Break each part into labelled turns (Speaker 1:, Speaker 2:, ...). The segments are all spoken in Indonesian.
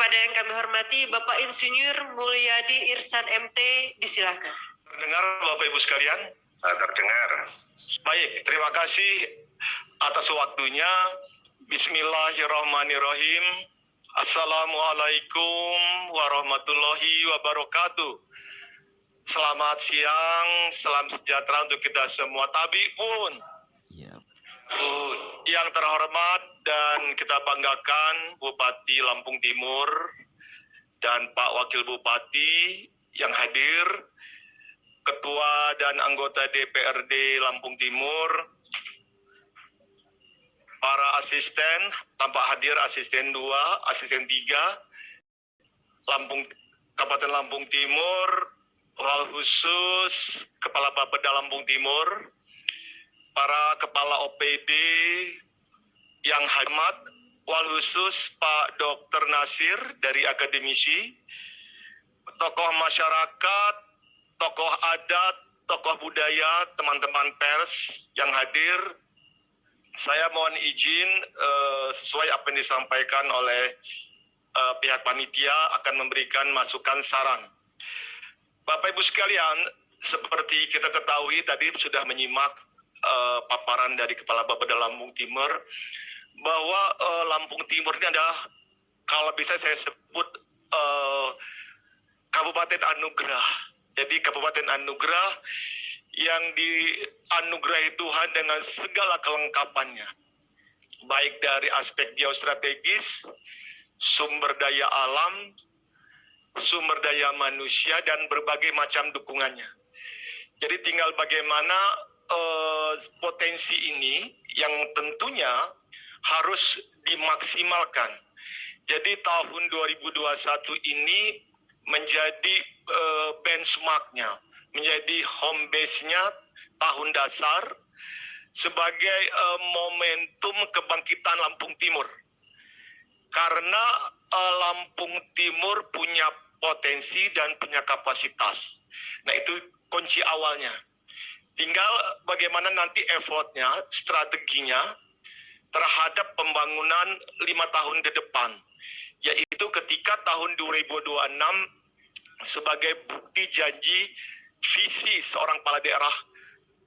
Speaker 1: Kepada yang kami hormati Bapak Insinyur Mulyadi Irsan MT, disilakan.
Speaker 2: Terdengar Bapak Ibu sekalian?
Speaker 3: Terdengar.
Speaker 2: Baik, terima kasih atas waktunya. Bismillahirrahmanirrahim. Assalamualaikum warahmatullahi wabarakatuh. Selamat siang, salam sejahtera untuk kita semua. Tabi pun. Yang terhormat dan kita banggakan Bupati Lampung Timur dan Pak Wakil Bupati yang hadir, Ketua dan anggota DPRD Lampung Timur, para asisten, tampak hadir asisten 2, asisten 3, Kabupaten Lampung Timur, hal khusus Kepala Bapeda Lampung Timur, para kepala OPD yang hormat, wal khusus Pak Dr. Nasir dari akademisi, tokoh masyarakat, tokoh adat, tokoh budaya, teman-teman pers yang hadir. Saya mohon izin sesuai apa yang disampaikan oleh pihak panitia akan memberikan masukan saran. Bapak Ibu sekalian, seperti kita ketahui tadi sudah menyimak paparan dari Kepala Bapeda Lampung Timur bahwa Lampung Timur ini adalah, kalau bisa saya sebut, Kabupaten Anugerah. Jadi Kabupaten Anugerah yang dianugerahi Tuhan dengan segala kelengkapannya, baik dari aspek geostrategis, sumber daya alam, sumber daya manusia, dan berbagai macam dukungannya. Jadi tinggal bagaimana potensi ini yang tentunya harus dimaksimalkan. Jadi tahun 2021 ini menjadi benchmarknya, menjadi home base-nya tahun dasar sebagai momentum kebangkitan Lampung Timur. Karena Lampung Timur punya potensi dan punya kapasitas. Nah, itu kunci awalnya. Tinggal bagaimana nanti effortnya, strateginya terhadap pembangunan 5 tahun ke depan. Yaitu ketika tahun 2026 sebagai bukti janji visi seorang kepala daerah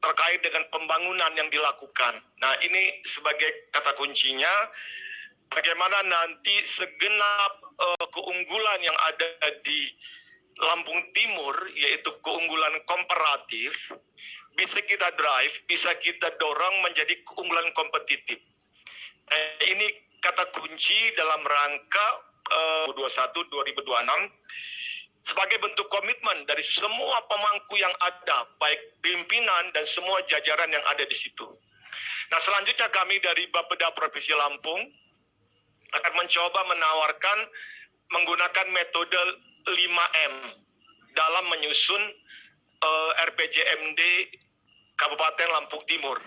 Speaker 2: terkait dengan pembangunan yang dilakukan. Nah, ini sebagai kata kuncinya, bagaimana nanti segenap keunggulan yang ada di Lampung Timur, yaitu keunggulan komparatif, bisa kita drive, bisa kita dorong menjadi keunggulan kompetitif. Nah, ini kata kunci dalam rangka 2021-2026 sebagai bentuk komitmen dari semua pemangku yang ada, baik pimpinan dan semua jajaran yang ada di situ. Nah, selanjutnya kami dari Bapeda Provinsi Lampung akan mencoba menawarkan menggunakan metode 5M dalam menyusun RPJMD Kabupaten Lampung Timur,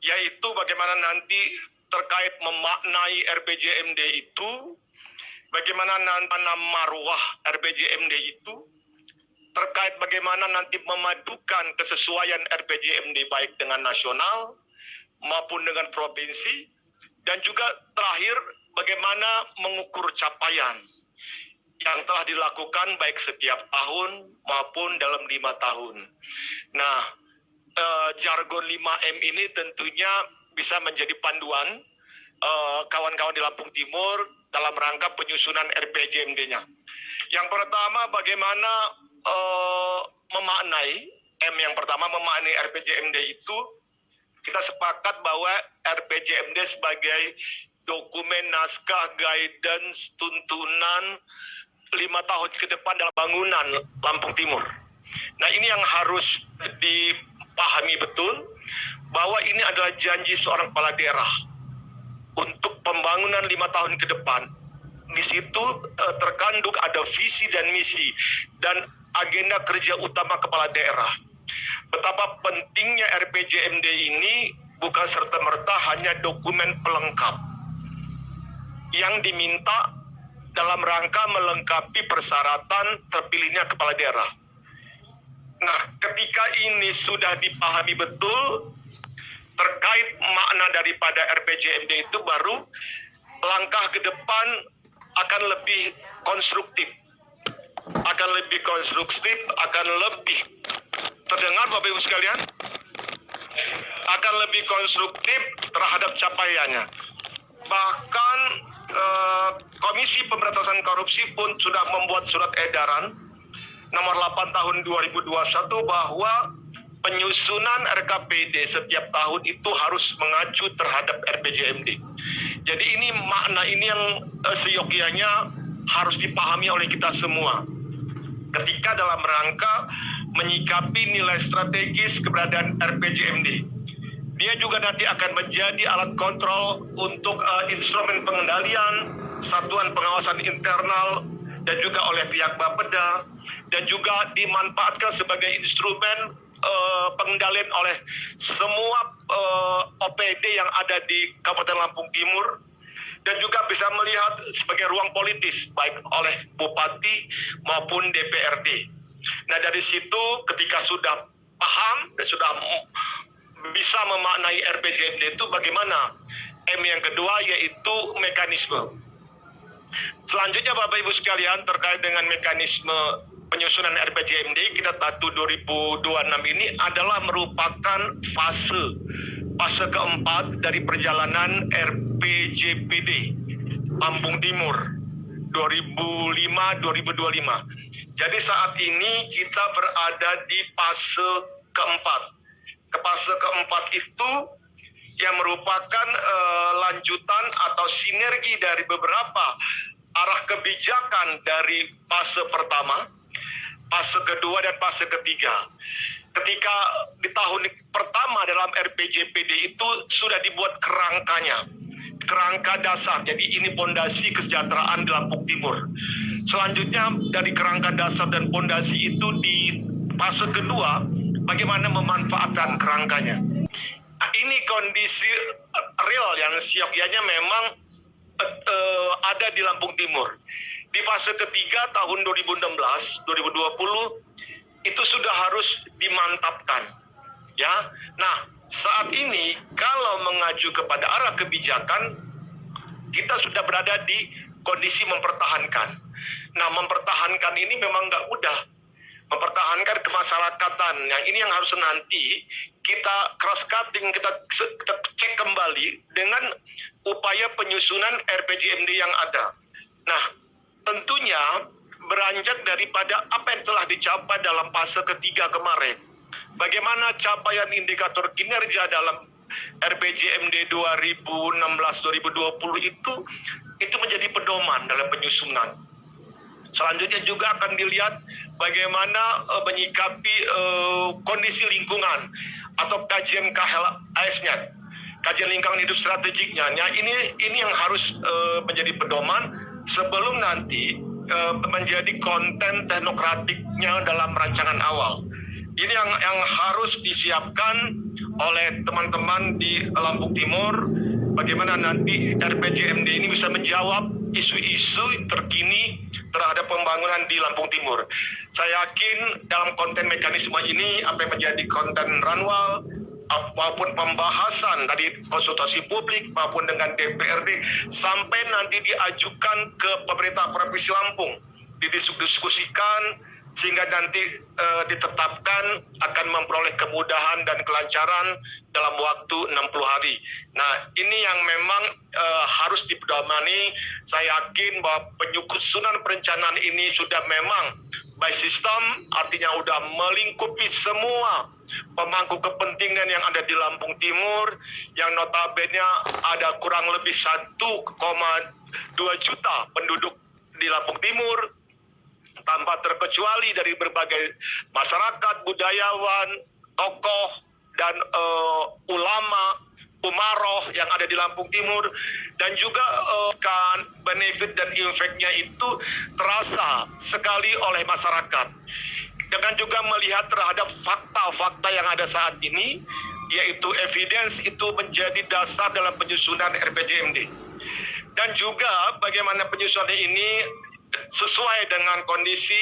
Speaker 2: yaitu bagaimana nanti terkait memaknai RPJMD itu, bagaimana nanti marwah RPJMD itu, terkait bagaimana nanti memadukan kesesuaian RPJMD baik dengan nasional maupun dengan provinsi, dan juga terakhir bagaimana mengukur capaian yang telah dilakukan baik setiap tahun maupun dalam 5 tahun. Nah, jargon 5M ini tentunya bisa menjadi panduan kawan-kawan di Lampung Timur dalam rangka penyusunan RPJMD-nya. Yang pertama, bagaimana memaknai, M yang pertama memaknai RPJMD itu, kita sepakat bahwa RPJMD sebagai dokumen naskah guidance tuntunan 5 tahun ke depan dalam bangunan Lampung Timur. Nah, ini yang harus dipahami betul, bahwa ini adalah janji seorang kepala daerah untuk pembangunan 5 tahun ke depan. Di situ terkandung ada visi dan misi dan agenda kerja utama kepala daerah. Betapa pentingnya RPJMD ini bukan serta-merta hanya dokumen pelengkap yang diminta dalam rangka melengkapi persyaratan terpilihnya kepala daerah. Nah, ketika ini sudah dipahami betul terkait makna daripada RPJMD itu, baru langkah ke depan akan lebih konstruktif, akan lebih terdengar Bapak Ibu sekalian, akan lebih konstruktif terhadap capaiannya. Bahkan Komisi Pemberantasan Korupsi pun sudah membuat surat edaran nomor 8 tahun 2021 bahwa penyusunan RKPD setiap tahun itu harus mengacu terhadap RPJMD. Jadi ini makna ini yang seyogianya harus dipahami oleh kita semua ketika dalam rangka menyikapi nilai strategis keberadaan RPJMD. Dia juga nanti akan menjadi alat kontrol untuk instrumen pengendalian, satuan pengawasan internal, dan juga oleh pihak Bapeda, dan juga dimanfaatkan sebagai instrumen pengendalian oleh semua OPD yang ada di Kabupaten Lampung Timur, dan juga bisa melihat sebagai ruang politis, baik oleh Bupati maupun DPRD. Nah dari situ ketika sudah paham dan sudah bisa memaknai RPJMD itu bagaimana? M yang kedua yaitu mekanisme. Selanjutnya Bapak Ibu sekalian terkait dengan mekanisme penyusunan RPJMD, kita tahu 2026 ini adalah merupakan fase keempat dari perjalanan RPJPD Lampung Timur 2005-2025. Jadi saat ini kita berada di fase keempat. Ke fase keempat itu yang merupakan lanjutan atau sinergi dari beberapa arah kebijakan dari fase pertama, fase kedua, dan fase ketiga. Ketika di tahun pertama dalam RPJPD itu sudah dibuat kerangkanya, kerangka dasar. Jadi ini pondasi kesejahteraan di Lampung Timur. Selanjutnya dari kerangka dasar dan pondasi itu di fase kedua, bagaimana memanfaatkan kerangkanya. Nah, ini kondisi real yang siogyanya memang ada di Lampung Timur. Di fase ketiga tahun 2016-2020 itu sudah harus dimantapkan. Ya, nah saat ini kalau mengacu kepada arah kebijakan, kita sudah berada di kondisi mempertahankan. Nah, mempertahankan ini memang nggak mudah. Mempertahankan kemasyarakatan. Yang ini yang harus nanti kita cross cutting, kita cek kembali dengan upaya penyusunan RPJMD yang ada. Nah, tentunya beranjak daripada apa yang telah dicapai dalam fase ketiga kemarin. Bagaimana capaian indikator kinerja dalam RPJMD 2016-2020 itu menjadi pedoman dalam penyusunan. Selanjutnya juga akan dilihat bagaimana menyikapi kondisi lingkungan atau kajian KHLAS-nya, kajian lingkungan hidup strategiknya. Nah, ini yang harus menjadi pedoman sebelum nanti menjadi konten teknokratiknya dalam rancangan awal. Ini yang harus disiapkan oleh teman-teman di Lampung Timur, bagaimana nanti RPJMD ini bisa menjawab isu-isu terkini terhadap pembangunan di Lampung Timur. Saya yakin dalam konten mekanisme ini apa yang menjadi konten Ranwal maupun pembahasan dari konsultasi publik maupun dengan DPRD sampai nanti diajukan ke pemerintah Provinsi Lampung, didiskusikan sehingga nanti ditetapkan akan memperoleh kemudahan dan kelancaran dalam waktu 60 hari. Nah, ini yang memang harus dipedomani. Saya yakin bahwa penyusunan perencanaan ini sudah memang by system, artinya sudah melingkupi semua pemangku kepentingan yang ada di Lampung Timur, yang notabene ada kurang lebih 1,2 juta penduduk di Lampung Timur, tanpa terkecuali dari berbagai masyarakat, budayawan, tokoh, dan ulama, umaroh yang ada di Lampung Timur, dan juga kan benefit dan impact-nya itu terasa sekali oleh masyarakat. Dengan juga melihat terhadap fakta-fakta yang ada saat ini, yaitu evidence itu menjadi dasar dalam penyusunan RPJMD. Dan juga bagaimana penyusunan ini sesuai dengan kondisi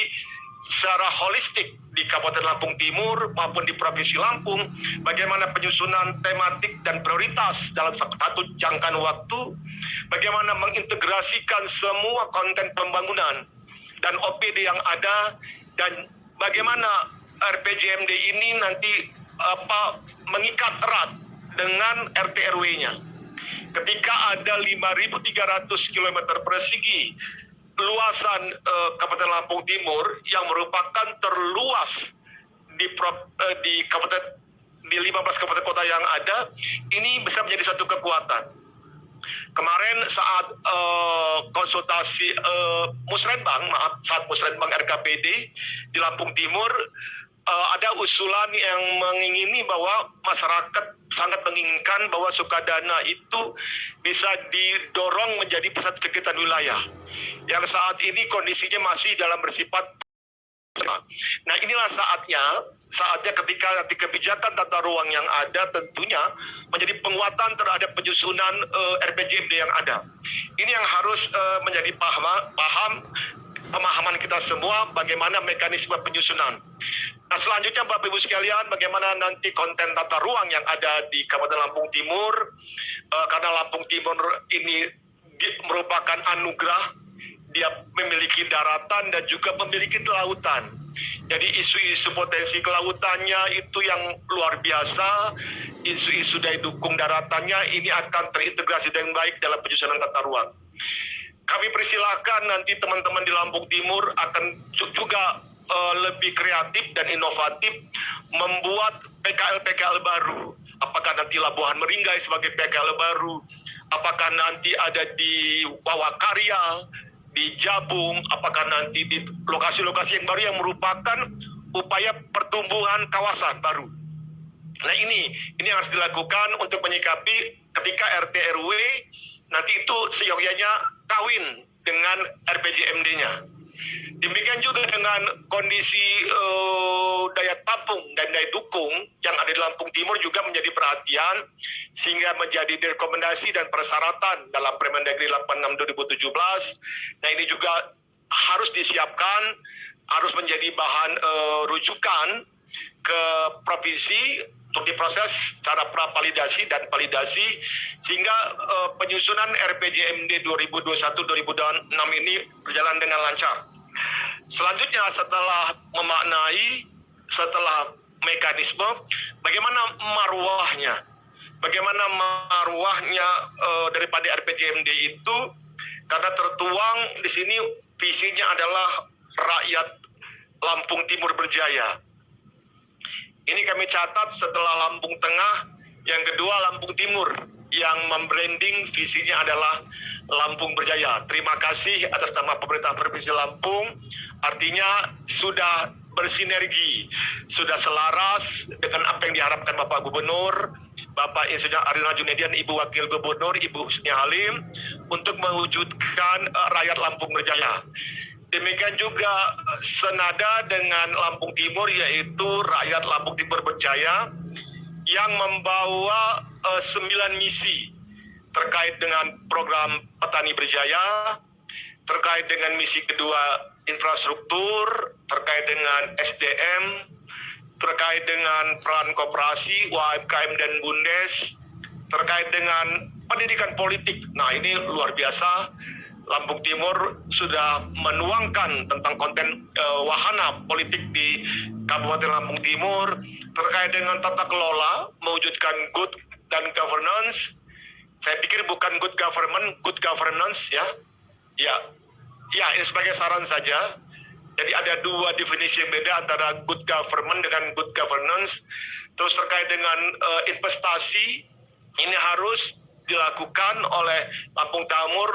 Speaker 2: secara holistik di Kabupaten Lampung Timur maupun di Provinsi Lampung, bagaimana penyusunan tematik dan prioritas dalam satu jangkaan waktu bagaimana mengintegrasikan semua konten pembangunan dan OPD yang ada, dan bagaimana RPJMD ini nanti mengikat erat dengan RT RW-nya. Ketika ada 5.300 km persegi luasan Kabupaten Lampung Timur yang merupakan terluas di kabupaten, di 15 kabupaten kota yang ada, ini bisa menjadi satu kekuatan. Kemarin saat konsultasi saat musrenbang RKPD di Lampung Timur, ada usulan yang mengingini bahwa masyarakat sangat menginginkan bahwa Sukadana itu bisa didorong menjadi pusat kegiatan wilayah yang saat ini kondisinya masih dalam bersifat. Nah, inilah saatnya ketika nanti kebijakan tata ruang yang ada tentunya menjadi penguatan terhadap penyusunan RPJMD yang ada. Ini yang harus menjadi pemahaman kita semua bagaimana mekanisme penyusunan. Nah, selanjutnya Bapak Ibu sekalian, bagaimana nanti konten tata ruang yang ada di Kabupaten Lampung Timur, karena Lampung Timur ini merupakan anugerah, dia memiliki daratan dan juga memiliki lautan. Jadi isu-isu potensi kelautannya itu yang luar biasa, isu-isu daya dukung daratannya ini akan terintegrasi dengan baik dalam penyusunan tata ruang. Kami persilahkan nanti teman-teman di Lampung Timur akan juga lebih kreatif dan inovatif membuat PKL-PKL baru. Apakah nanti Labuhan Meringgai sebagai PKL baru, apakah nanti ada di Wawakarya, di Jabung, apakah nanti di lokasi-lokasi yang baru yang merupakan upaya pertumbuhan kawasan baru. Nah, ini yang harus dilakukan untuk menyikapi ketika RT RW nanti itu seyogyanya kawin dengan RPJMD-nya. Demikian juga dengan kondisi daya tampung dan daya dukung yang ada di Lampung Timur juga menjadi perhatian sehingga menjadi rekomendasi dan persyaratan dalam Permendagri 86 2017. Nah, ini juga harus disiapkan, harus menjadi bahan rujukan ke provinsi untuk diproses secara pra-validasi dan validasi sehingga penyusunan RPJMD 2021-2026 ini berjalan dengan lancar. Selanjutnya setelah setelah mekanisme, bagaimana marwahnya daripada RPJMD itu, karena tertuang di sini visinya adalah rakyat Lampung Timur berjaya. Ini kami catat setelah Lampung Tengah, yang kedua Lampung Timur yang membranding visinya adalah Lampung Berjaya. Terima kasih atas nama pemerintah Provinsi Lampung, artinya sudah bersinergi, sudah selaras dengan apa yang diharapkan Bapak Gubernur, Bapak Insinyur Arina Junedian, Ibu Wakil Gubernur, Ibu Husni Halim, untuk mewujudkan rakyat Lampung Berjaya. Demikian juga senada dengan Lampung Timur, yaitu rakyat Lampung Timur Berjaya, yang membawa 9 misi terkait dengan program Petani Berjaya, terkait dengan misi kedua infrastruktur, terkait dengan SDM, terkait dengan peran koperasi, UMKM dan BUMDes, terkait dengan pendidikan politik. Nah, ini luar biasa. Lampung Timur sudah menuangkan tentang konten wahana politik di Kabupaten Lampung Timur terkait dengan tata kelola, mewujudkan good dan governance. Saya pikir bukan good government, good governance ya. Ya, ini sebagai saran saja. Jadi ada dua definisi yang beda antara good government dengan good governance. Terus terkait dengan investasi, ini harus dilakukan oleh Lampung Timur.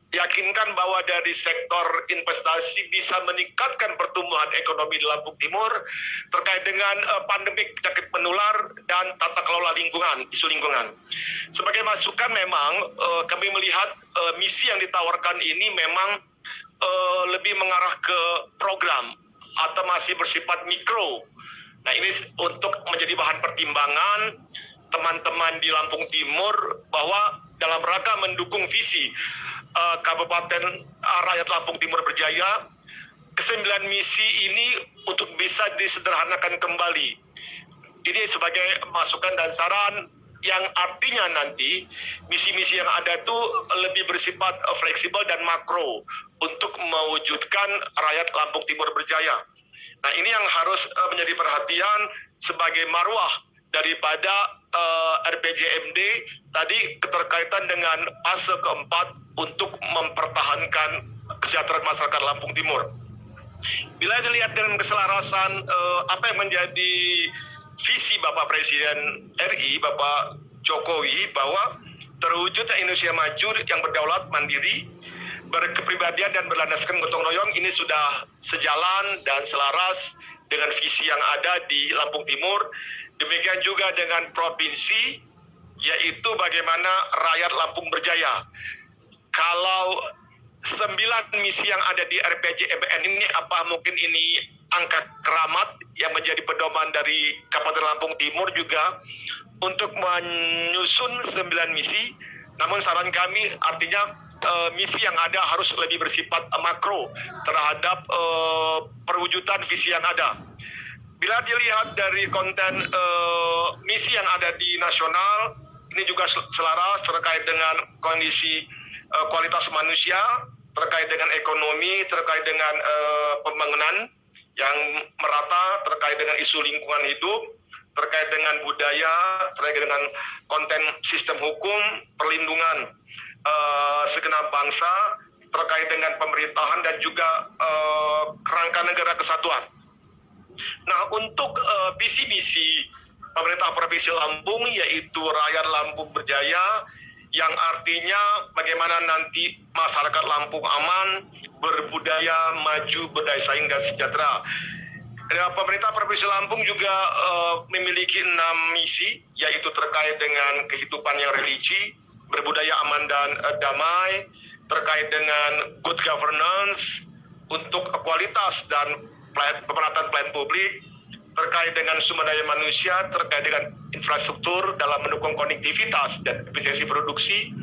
Speaker 2: Yakinkan bahwa dari sektor investasi bisa meningkatkan pertumbuhan ekonomi di Lampung Timur terkait dengan pandemi penyakit menular dan tata kelola lingkungan, isu lingkungan. Sebagai masukan memang kami melihat misi yang ditawarkan ini memang lebih mengarah ke program atau masih bersifat mikro. Nah, ini untuk menjadi bahan pertimbangan teman-teman di Lampung Timur bahwa dalam rangka mendukung visi Kabupaten rakyat Lampung Timur Berjaya, ke-9 misi ini untuk bisa disederhanakan kembali. Ini sebagai masukan dan saran yang artinya nanti misi-misi yang ada itu lebih bersifat fleksibel dan makro untuk mewujudkan rakyat Lampung Timur berjaya. Nah, ini yang harus menjadi perhatian sebagai marwah daripada RPJMD tadi, keterkaitan dengan fase keempat untuk mempertahankan kesejahteraan masyarakat Lampung Timur. Bila dilihat dengan keselarasan apa yang menjadi visi Bapak Presiden RI, Bapak Jokowi, bahwa terwujudnya Indonesia maju yang berdaulat, mandiri, berkepribadian dan berlandaskan gotong royong, ini sudah sejalan dan selaras dengan visi yang ada di Lampung Timur. Demikian juga dengan provinsi, yaitu bagaimana rakyat Lampung berjaya. Kalau 9 misi yang ada di RPJMN ini, apa mungkin ini angka keramat yang menjadi pedoman dari Kabupaten Lampung Timur juga untuk menyusun 9 misi. Namun saran kami artinya misi yang ada harus lebih bersifat makro terhadap perwujudan visi yang ada. Bila dilihat dari konten misi yang ada di nasional, ini juga selaras terkait dengan kondisi kualitas manusia, terkait dengan ekonomi, terkait dengan pembangunan yang merata, terkait dengan isu lingkungan hidup, terkait dengan budaya, terkait dengan konten sistem hukum, perlindungan segenap bangsa, terkait dengan pemerintahan dan juga kerangka negara kesatuan. Nah, untuk visi misi pemerintah Provinsi Lampung, yaitu rakyat Lampung berjaya, yang artinya bagaimana nanti masyarakat Lampung aman, berbudaya, maju, berdaya saing dan sejahtera. Pemerintah Provinsi Lampung juga memiliki 6 misi, yaitu terkait dengan kehidupan yang religi, berbudaya aman dan damai, terkait dengan good governance, untuk kualitas dan pemerataan pelayanan publik, terkait dengan sumber daya manusia, terkait dengan infrastruktur dalam mendukung konektivitas dan efisiensi produksi,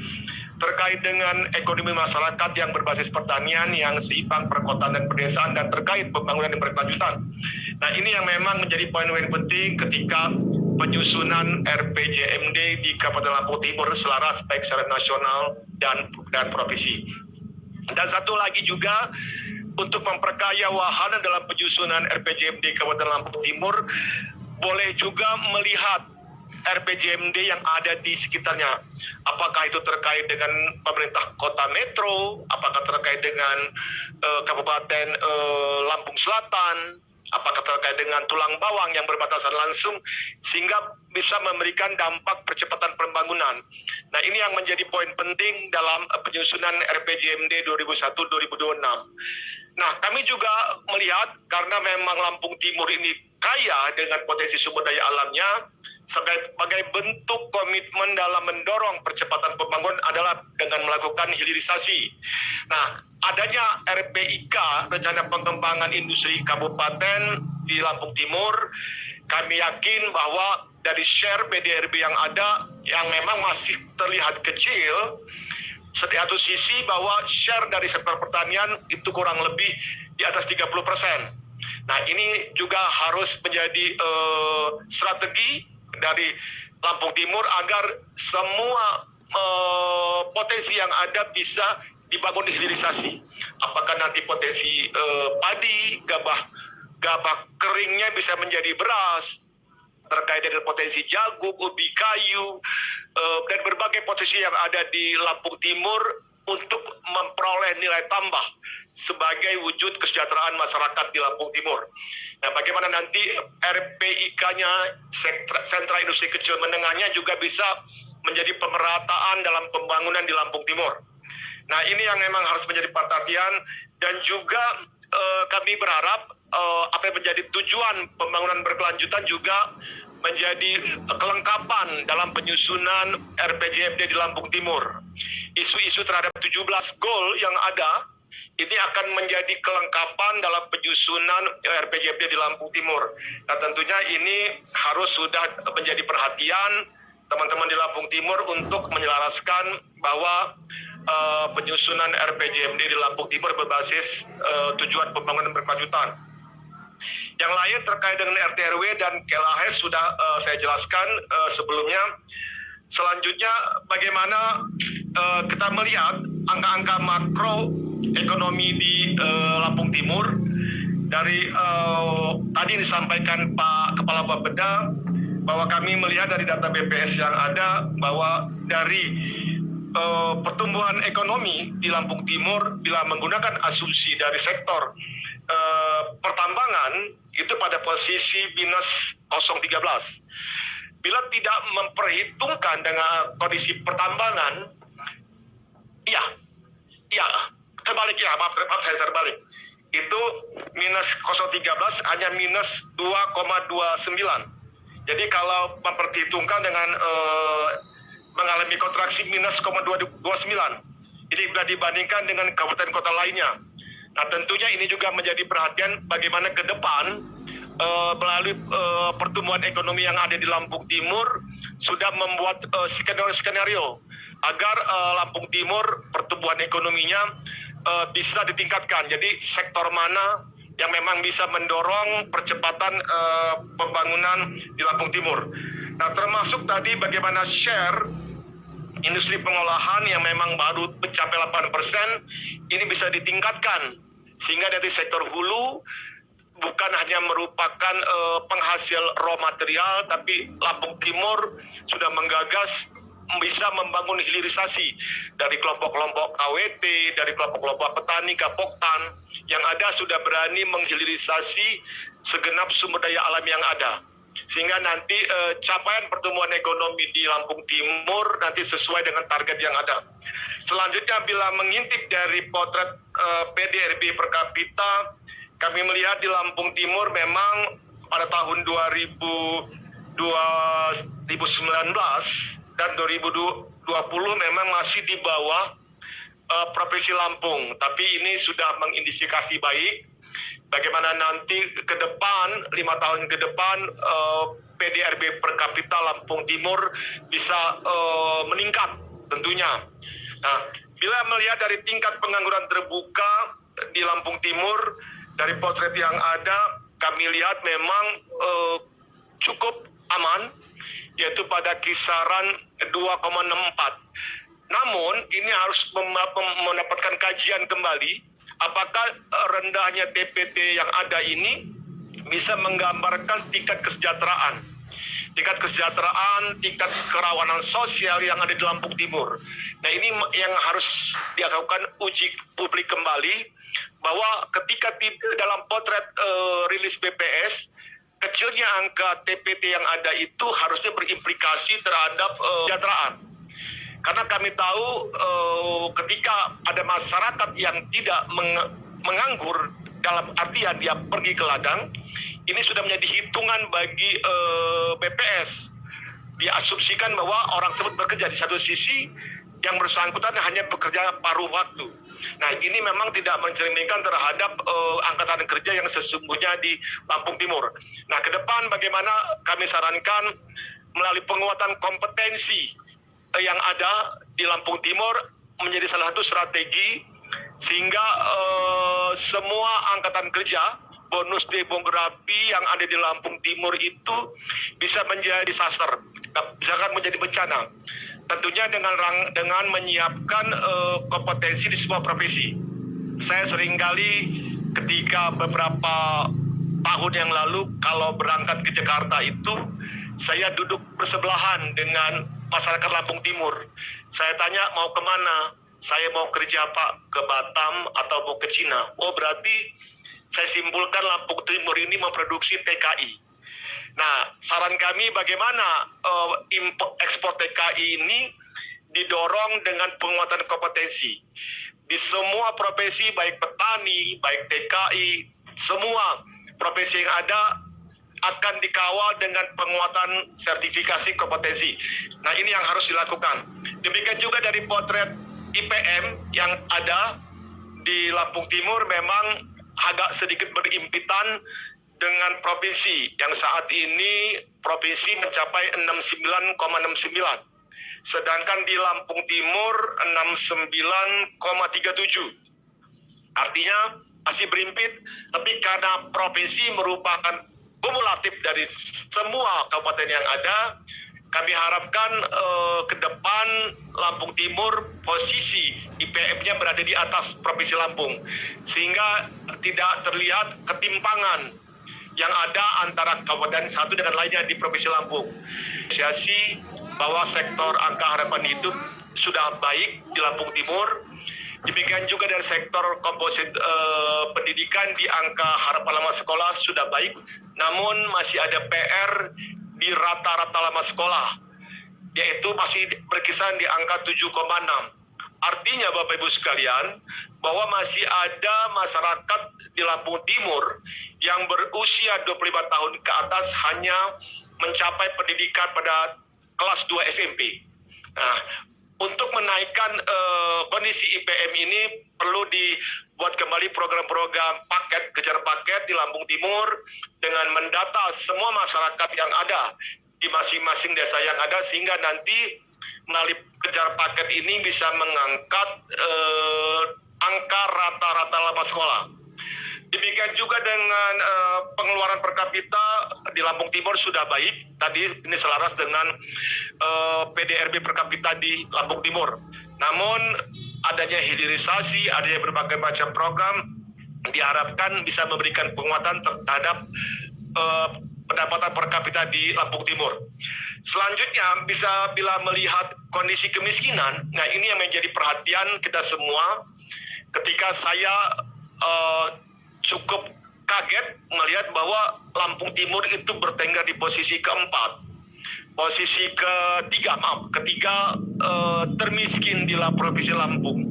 Speaker 2: terkait dengan ekonomi masyarakat yang berbasis pertanian yang seimbang, perkotaan dan pedesaan, dan terkait pembangunan yang berkelanjutan. Nah, ini yang memang menjadi poin-poin penting ketika penyusunan RPJMD di Kabupaten Lampung Timur selaras baik secara nasional dan provinsi. Dan satu lagi juga, untuk memperkaya wahana dalam penyusunan RPJMD Kabupaten Lampung Timur, boleh juga melihat RPJMD yang ada di sekitarnya. Apakah itu terkait dengan pemerintah kota metro, apakah terkait dengan Kabupaten Lampung Selatan, apakah terkait dengan Tulang Bawang yang berbatasan langsung, sehingga bisa memberikan dampak percepatan pembangunan. Nah, ini yang menjadi poin penting dalam penyusunan RPJMD 2001-2026. Nah, kami juga melihat karena memang Lampung Timur ini kaya dengan potensi sumber daya alamnya, sebagai bentuk komitmen dalam mendorong percepatan pembangunan adalah dengan melakukan hilirisasi. Nah, adanya RPIK, Rencana Pengembangan Industri Kabupaten di Lampung Timur, kami yakin bahwa dari share BDRB yang ada, yang memang masih terlihat kecil, di satu sisi bahwa share dari sektor pertanian itu kurang lebih di atas 30%. Nah, ini juga harus menjadi strategi dari Lampung Timur agar semua potensi yang ada bisa dibangun hilirisasi. Apakah nanti potensi padi, gabah keringnya bisa menjadi beras, terkait dengan potensi jagung, ubi kayu, dan berbagai potensi yang ada di Lampung Timur untuk memperoleh nilai tambah sebagai wujud kesejahteraan masyarakat di Lampung Timur. Nah, bagaimana nanti RPIK-nya, sentra industri kecil menengahnya juga bisa menjadi pemerataan dalam pembangunan di Lampung Timur. Nah, ini yang memang harus menjadi perhatian, dan juga kami berharap apa yang menjadi tujuan pembangunan berkelanjutan juga menjadi kelengkapan dalam penyusunan RPJMD di Lampung Timur. Isu-isu terhadap 17 goal yang ada, ini akan menjadi kelengkapan dalam penyusunan RPJMD di Lampung Timur. Nah, tentunya ini harus sudah menjadi perhatian teman-teman di Lampung Timur untuk menyelaraskan bahwa penyusunan RPJMD di Lampung Timur berbasis tujuan pembangunan berkelanjutan. Yang lain terkait dengan RT RW dan KLHS sudah saya jelaskan sebelumnya. Selanjutnya, bagaimana kita melihat angka-angka makro ekonomi di Lampung Timur. Dari tadi disampaikan Pak Kepala Bapeda bahwa kami melihat dari data BPS yang ada bahwa dari pertumbuhan ekonomi di Lampung Timur bila menggunakan asumsi dari sektor pertambangan itu pada posisi minus 0,13. Bila tidak memperhitungkan dengan kondisi pertambangan, terbalik ya, maaf saya terbalik. Itu minus 0,13 hanya minus 2,29. Jadi kalau memperhitungkan dengan mengalami kontraksi minus 0,29, ini bila dibandingkan dengan kabupaten kota lainnya. Nah tentunya ini juga menjadi perhatian bagaimana ke depan melalui pertumbuhan ekonomi yang ada di Lampung Timur sudah membuat skenario agar Lampung Timur pertumbuhan ekonominya bisa ditingkatkan. Jadi sektor mana yang memang bisa mendorong percepatan pembangunan di Lampung Timur. Nah termasuk tadi bagaimana share industri pengolahan yang memang baru mencapai 8%, ini bisa ditingkatkan. Sehingga dari sektor hulu bukan hanya merupakan penghasil raw material, tapi Lampung Timur sudah menggagas bisa membangun hilirisasi dari kelompok-kelompok KWT, dari kelompok-kelompok petani Gapoktan yang ada sudah berani menghilirisasi segenap sumber daya alam yang ada. Sehingga nanti capaian pertumbuhan ekonomi di Lampung Timur nanti sesuai dengan target yang ada. Selanjutnya bila mengintip dari potret PDRB per kapita, kami melihat di Lampung Timur memang pada tahun 2019 dan 2020 memang masih di bawah Provinsi Lampung. Tapi ini sudah mengindikasi baik. Bagaimana nanti ke depan, 5 tahun ke depan, PDRB per kapita Lampung Timur bisa meningkat tentunya. Nah, bila melihat dari tingkat pengangguran terbuka di Lampung Timur, dari potret yang ada, kami lihat memang cukup aman, yaitu pada kisaran 2,64. Namun, ini harus mendapatkan kajian kembali, apakah rendahnya TPT yang ada ini bisa menggambarkan tingkat kesejahteraan, tingkat kerawanan sosial yang ada di Lampung Timur. Nah ini yang harus dilakukan uji publik kembali, bahwa ketika dalam potret rilis BPS, kecilnya angka TPT yang ada itu harusnya berimplikasi terhadap kesejahteraan. Karena kami tahu ketika ada masyarakat yang tidak menganggur dalam artian dia pergi ke ladang, ini sudah menjadi hitungan bagi BPS. Diasumsikan bahwa orang tersebut bekerja di satu sisi, yang bersangkutan hanya bekerja paruh waktu. Nah ini memang tidak mencerminkan terhadap angkatan kerja yang sesungguhnya di Lampung Timur. Nah ke depan bagaimana kami sarankan melalui penguatan kompetensi yang ada di Lampung Timur menjadi salah satu strategi sehingga semua angkatan kerja bonus demografi yang ada di Lampung Timur itu bisa menjadi disaster, jangan menjadi bencana. Tentunya dengan menyiapkan kompetensi di semua profesi. Saya seringkali ketika beberapa tahun yang lalu kalau berangkat ke Jakarta itu saya duduk bersebelahan dengan masyarakat Lampung Timur. Saya tanya mau kemana? Saya mau kerja Pak, ke Batam atau mau ke Cina. Oh berarti saya simpulkan Lampung Timur ini memproduksi TKI. Nah saran kami bagaimana ekspor TKI ini didorong dengan penguatan kompetensi. Di semua profesi baik petani, baik TKI, semua profesi yang ada akan dikawal dengan penguatan sertifikasi kompetensi. Nah ini yang harus dilakukan. Demikian juga dari potret IPM yang ada di Lampung Timur memang agak sedikit berimpitan dengan provinsi yang saat ini provinsi mencapai 69,69. Sedangkan di Lampung Timur 69,37. Artinya masih berimpit, tapi karena provinsi merupakan kumulatif dari semua kabupaten yang ada, kami harapkan ke depan Lampung Timur posisi IPM-nya berada di atas Provinsi Lampung, sehingga tidak terlihat ketimpangan yang ada antara kabupaten satu dengan lainnya di Provinsi Lampung. Apresiasi bahwa sektor angka harapan hidup sudah baik di Lampung Timur. Demikian juga dari sektor komposit pendidikan di angka harapan lama sekolah sudah baik, namun masih ada PR di rata-rata lama sekolah, yaitu masih berkisar di angka 7,6. Artinya Bapak Ibu sekalian, bahwa masih ada masyarakat di Lampung Timur yang berusia 25 tahun ke atas hanya mencapai pendidikan pada kelas 2 SMP. Nah, untuk menaikkan kondisi IPM ini perlu dibuat kembali program-program paket, kejar paket di Lampung Timur dengan mendata semua masyarakat yang ada di masing-masing desa yang ada, sehingga nanti melalui kejar paket ini bisa mengangkat angka rata-rata lama sekolah. Demikian juga dengan pengeluaran per kapita di Lampung Timur sudah baik. Tadi ini selaras dengan PDRB per kapita di Lampung Timur. Namun adanya hilirisasi, adanya berbagai macam program diharapkan bisa memberikan penguatan terhadap pendapatan per kapita di Lampung Timur. Selanjutnya, bila melihat kondisi kemiskinan, nah ini yang menjadi perhatian kita semua ketika saya cukup kaget melihat bahwa Lampung Timur itu bertengger di posisi keempat. Posisi ketiga termiskin di Provinsi Lampung.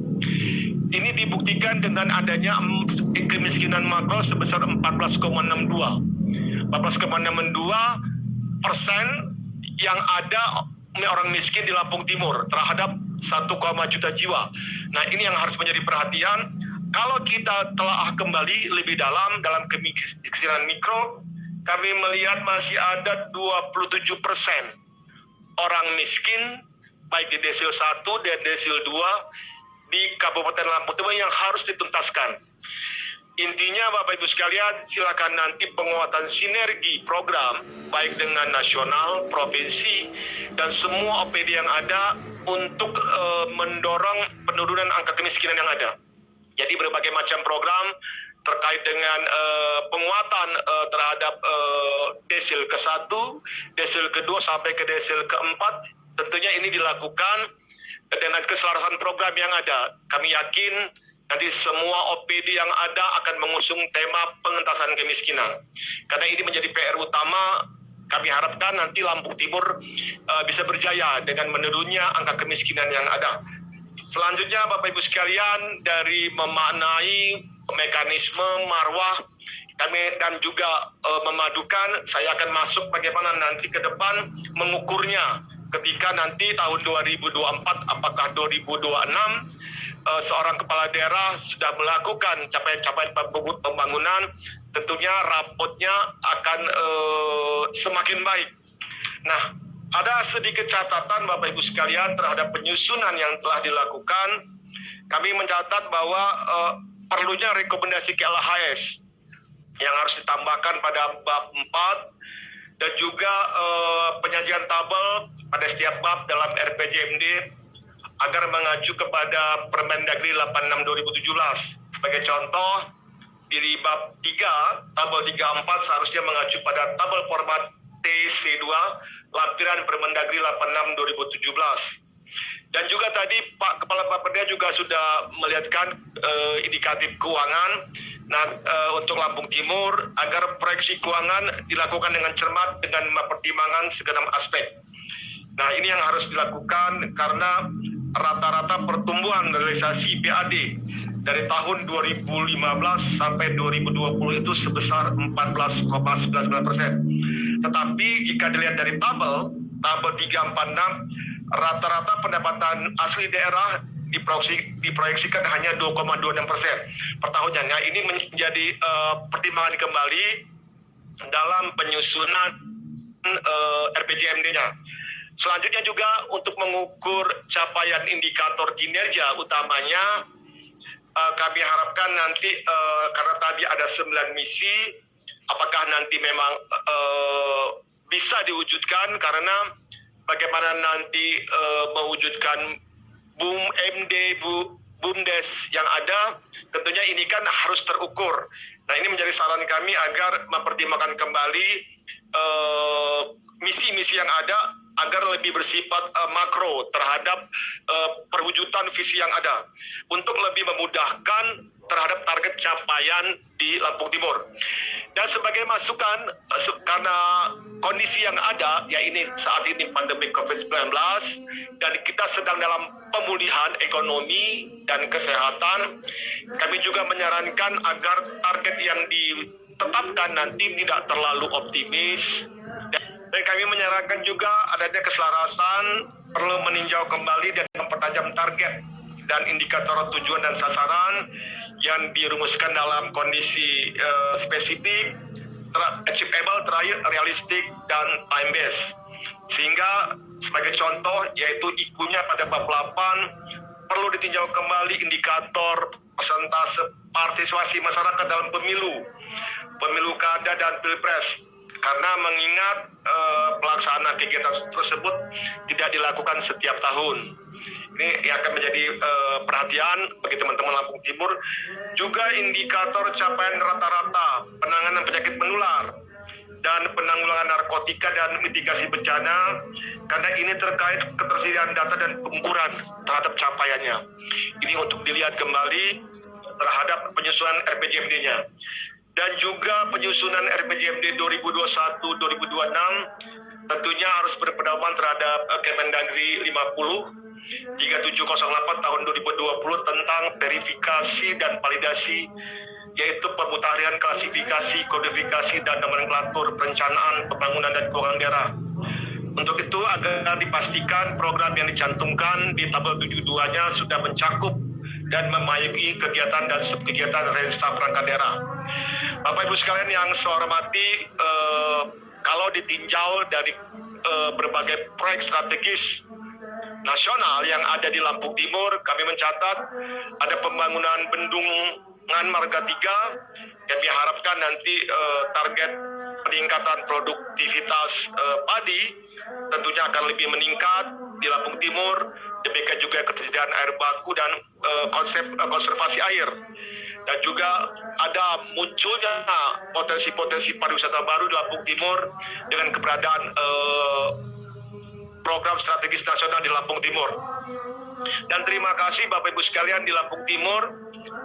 Speaker 2: Ini dibuktikan dengan adanya kemiskinan makro sebesar 14,62% yang ada orang miskin di Lampung Timur terhadap 1, juta jiwa. Nah, ini yang harus menjadi perhatian. Kalau kita telah kembali lebih dalam kemiskinan mikro, kami melihat masih ada 27% orang miskin baik di desil 1 dan desil 2 di Kabupaten Lampung Timur yang harus dituntaskan. Intinya Bapak Ibu sekalian, silakan nanti penguatan sinergi program baik dengan nasional, provinsi, dan semua OPD yang ada untuk mendorong penurunan angka kemiskinan yang ada. Jadi berbagai macam program terkait dengan penguatan terhadap desil ke-1, desil ke-2 sampai ke desil ke-4, tentunya ini dilakukan dengan keselarasan program yang ada. Kami yakin nanti semua OPD yang ada akan mengusung tema pengentasan kemiskinan. Karena ini menjadi PR utama, kami harapkan nanti Lampung Timur bisa berjaya dengan menurunnya angka kemiskinan yang ada. Selanjutnya Bapak Ibu sekalian, dari memaknai mekanisme marwah kami dan juga memadukan, saya akan masuk bagaimana nanti ke depan mengukurnya ketika nanti tahun 2024 apakah 2026 seorang kepala daerah sudah melakukan capaian-capaian pembangunan, tentunya rapotnya akan semakin baik. Nah, ada sedikit catatan Bapak Ibu sekalian terhadap penyusunan yang telah dilakukan. Kami mencatat bahwa perlunya rekomendasi KLHS yang harus ditambahkan pada bab 4 dan juga penyajian tabel pada setiap bab dalam RPJMD agar mengacu kepada Permendagri 86/2017. Sebagai contoh, di bab 3, tabel 34 seharusnya mengacu pada tabel format TC2 lampiran Permendagri 86/2017. Dan juga tadi Pak Kepala Bapeda juga sudah melihatkan indikatif keuangan. Nah, untuk Lampung Timur agar proyeksi keuangan dilakukan dengan cermat dengan mempertimbangkan segenap aspek. Nah, ini yang harus dilakukan karena rata-rata pertumbuhan realisasi PAD dari tahun 2015 sampai 2020 itu sebesar 14,99%. Tetapi jika dilihat dari tabel 346, rata-rata pendapatan asli daerah diproyeksikan hanya 2,26% per tahunnya. Nah, ini menjadi pertimbangan kembali dalam penyusunan RPJMD-nya. Selanjutnya juga untuk mengukur capaian indikator kinerja utamanya, kami harapkan nanti karena tadi ada 9 misi, apakah nanti memang bisa diwujudkan karena bagaimana nanti mewujudkan BUMDes yang ada, tentunya ini kan harus terukur. Nah, ini menjadi saran kami agar mempertimbangkan kembali misi-misi yang ada agar lebih bersifat makro terhadap perwujudan visi yang ada untuk lebih memudahkan terhadap target capaian di Lampung Timur. Dan sebagai masukan, karena kondisi yang ada, ya ini saat ini pandemi COVID-19, dan kita sedang dalam pemulihan ekonomi dan kesehatan, kami juga menyarankan agar target yang ditetapkan nanti tidak terlalu optimis. Dan kami menyarankan juga adanya keselarasan, perlu meninjau kembali dan mempertajam target dan indikator tujuan dan sasaran yang dirumuskan dalam kondisi spesifik, achievable, realistik, dan time based. Sehingga sebagai contoh yaitu IKU-nya pada bab 8 perlu ditinjau kembali indikator persentase partisipasi masyarakat dalam pemilu kada dan pilpres. Karena mengingat pelaksanaan kegiatan tersebut tidak dilakukan setiap tahun. Ini yang akan menjadi perhatian bagi teman-teman Lampung Timur. Juga indikator capaian rata-rata penanganan penyakit menular dan penanggulangan narkotika dan mitigasi bencana, karena ini terkait ketersediaan data dan pengukuran terhadap capaiannya. Ini untuk dilihat kembali terhadap penyusunan RPJMD-nya. Dan juga penyusunan RPJMD 2021-2026 tentunya harus berpedoman terhadap Kemendagri 3708 tahun 2020 tentang verifikasi dan validasi, yaitu pemutahiran klasifikasi, kodifikasi, dan nomenklatur perencanaan, pembangunan, dan keuangan daerah. Untuk itu agar dipastikan program yang dicantumkan di tabel 72-nya sudah mencakup dan memayungi kegiatan dan subkegiatan register perangkat daerah. Bapak Ibu sekalian yang saya hormati, kalau ditinjau dari berbagai proyek strategis nasional yang ada di Lampung Timur, kami mencatat ada pembangunan bendungan Marga 3. Kami harapkan nanti target peningkatan produktivitas padi tentunya akan lebih meningkat di Lampung Timur. Demikian juga ketersediaan air baku dan konsep konservasi air. Dan juga ada munculnya potensi-potensi pariwisata baru di Lampung Timur dengan keberadaan program strategis nasional di Lampung Timur. Dan terima kasih Bapak Ibu sekalian di Lampung Timur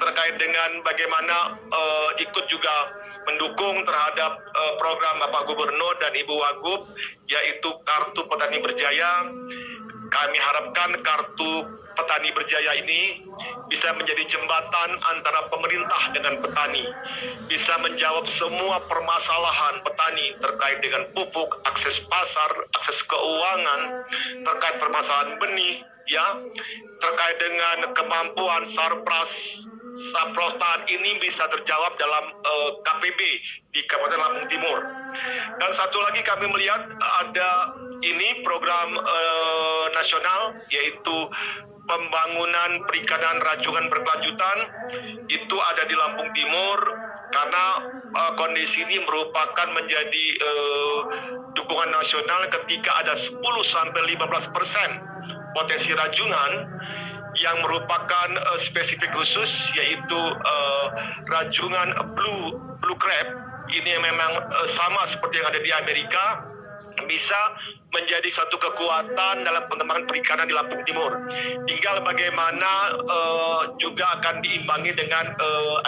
Speaker 2: terkait dengan bagaimana ikut juga mendukung terhadap program Bapak Gubernur dan Ibu Wagub, yaitu Kartu Petani Berjaya. Kami harapkan Kartu Petani Berjaya ini bisa menjadi jembatan antara pemerintah dengan petani, bisa menjawab semua permasalahan petani terkait dengan pupuk, akses pasar, akses keuangan, terkait permasalahan benih, ya, terkait dengan kemampuan saprotan ini bisa terjawab dalam KPB di Kabupaten Lampung Timur. Dan satu lagi kami melihat ada ini program nasional, yaitu pembangunan perikanan rajungan berkelanjutan, itu ada di Lampung Timur, karena kondisi ini merupakan menjadi dukungan nasional ketika ada 10-15% potensi rajungan yang merupakan spesifik khusus, yaitu rajungan blue crab. Ini memang sama seperti yang ada di Amerika, bisa menjadi satu kekuatan dalam pengembangan perikanan di Lampung Timur. Tinggal bagaimana juga akan diimbangi dengan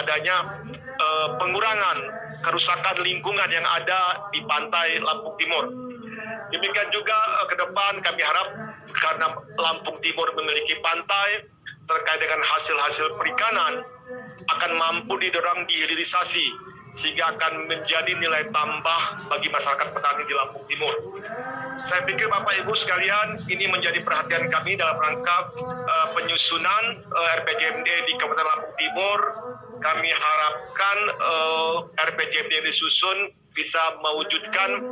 Speaker 2: adanya pengurangan kerusakan lingkungan yang ada di pantai Lampung Timur. Demikian juga ke depan kami harap, karena Lampung Timur memiliki pantai, terkait dengan hasil-hasil perikanan akan mampu didorong dihilirisasi, sehingga akan menjadi nilai tambah bagi masyarakat petani di Lampung Timur. Saya pikir Bapak Ibu sekalian, ini menjadi perhatian kami dalam rangka penyusunan RPJMD di Kabupaten Lampung Timur. Kami harapkan RPJMD yang disusun bisa mewujudkan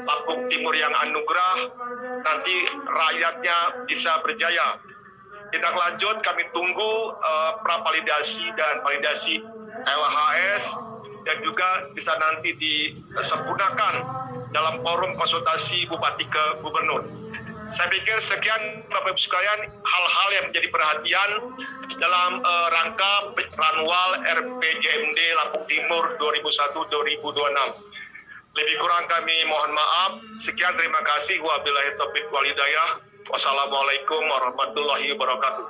Speaker 2: Lampung Timur yang anugerah, nanti rakyatnya bisa berjaya. Tindak lanjut kami tunggu pravalidasi dan validasi LHS, dan juga bisa nanti disempurnakan dalam forum konsultasi Bupati ke Gubernur. Saya pikir sekian Bapak Ibu sekalian hal-hal yang menjadi perhatian dalam rangka Ranwal RPJMD Lampung Timur 2001-2026. Lebih kurang kami mohon maaf. Sekian, terima kasih. Wabillahi taufiq wal hidayah. Wassalamualaikum warahmatullahi wabarakatuh.